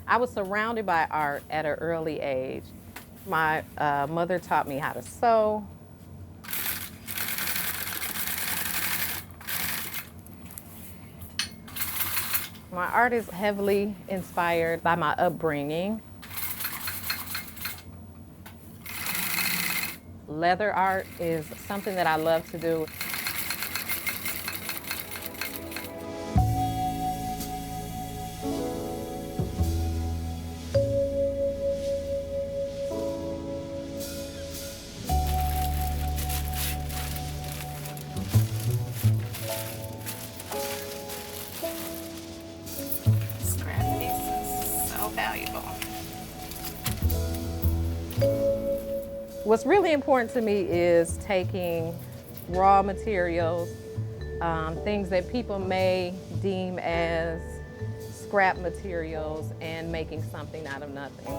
I was surrounded by art at an early age. My mother taught me how to sew. My art is heavily inspired by my upbringing. Leather art is something that I love to do. Scrap pieces, so valuable. What's really important to me is taking raw materials, things that people may deem as scrap materials, and making something out of nothing.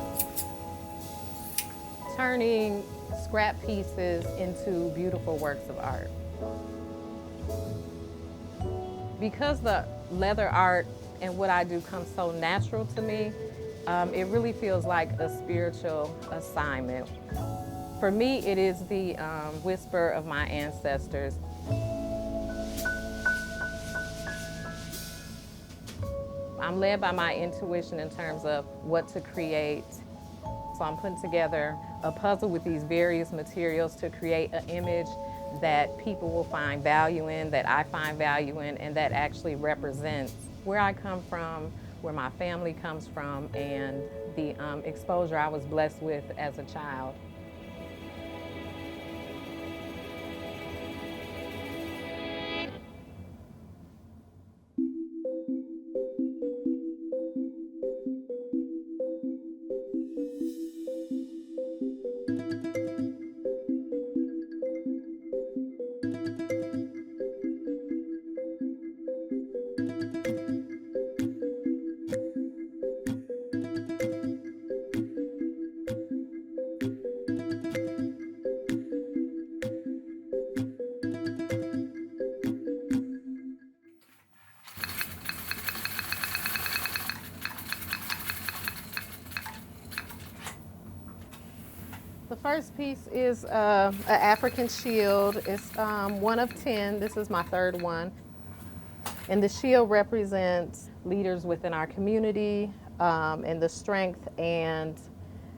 Turning scrap pieces into beautiful works of art. Because the leather art and what I do comes so natural to me, it really feels like a spiritual assignment. For me, it is the whisper of my ancestors. I'm led by my intuition in terms of what to create. So I'm putting together a puzzle with these various materials to create an image that people will find value in, that I find value in, and that actually represents where I come from, where my family comes from, and the exposure I was blessed with as a child. The first piece is an African shield. It's one of 10. This is my third one. And the shield represents leaders within our community and the strength and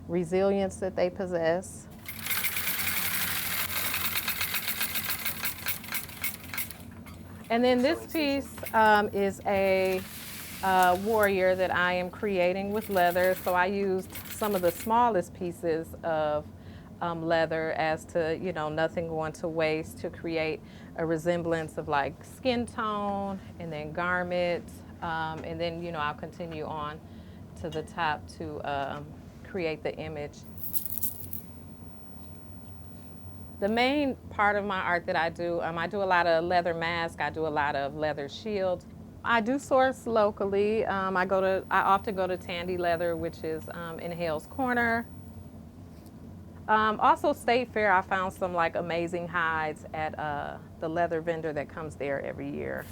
resilience that they possess. And then this piece is a warrior that I am creating with leather. So I used some of the smallest pieces of leather as to, nothing going to waste, to create a resemblance of like skin tone and then garment. And then, I'll continue on to the top to create the image. The main part of my art that I do a lot of leather masks, I do a lot of leather shields. I do source locally. I often go to Tandy Leather, which is in Hales Corner. Also State Fair, I found some like amazing hides at the leather vendor that comes there every year.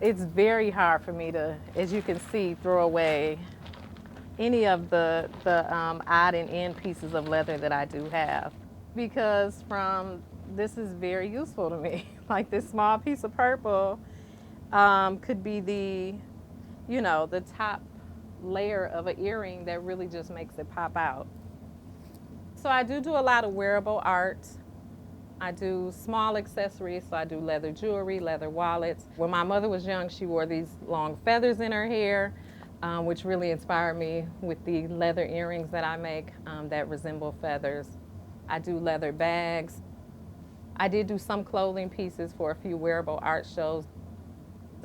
It's very hard for me to, as you can see, throw away any of the odd and end pieces of leather that I do have, because this is very useful to me. Like this small piece of purple could be the top layer of an earring that really just makes it pop out. So I do a lot of wearable art. I do small accessories, so I do leather jewelry, leather wallets. When my mother was young, she wore these long feathers in her hair, which really inspired me with the leather earrings that I make that resemble feathers. I do leather bags. I did do some clothing pieces for a few wearable art shows.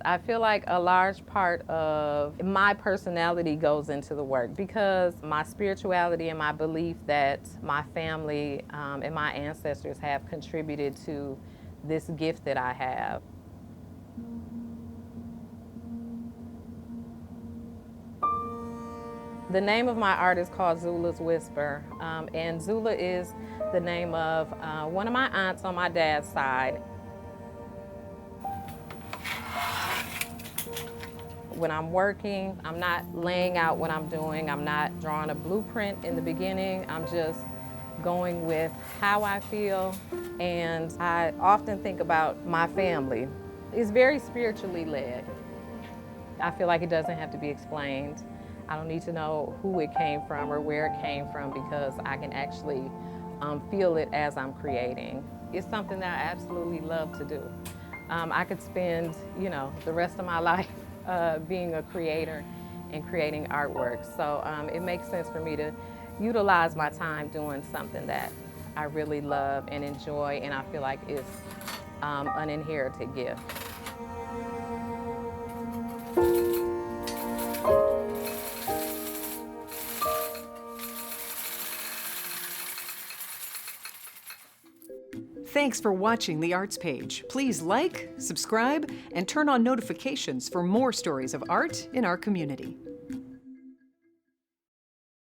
I feel like a large part of my personality goes into the work, because my spirituality and my belief that my family and my ancestors have contributed to this gift that I have. The name of my art is called Zula's Whisper, and Zula is the name of one of my aunts on my dad's side. When I'm working, I'm not laying out what I'm doing. I'm not drawing a blueprint in the beginning. I'm just going with how I feel. And I often think about my family. It's very spiritually led. I feel like it doesn't have to be explained. I don't need to know who it came from or where it came from because I can actually feel it as I'm creating. It's something that I absolutely love to do. I could spend, the rest of my life being a creator and creating artwork. So it makes sense for me to utilize my time doing something that I really love and enjoy, and I feel like it's an inherited gift. Thanks for watching The Arts Page. Please like, subscribe, and turn on notifications for more stories of art in our community.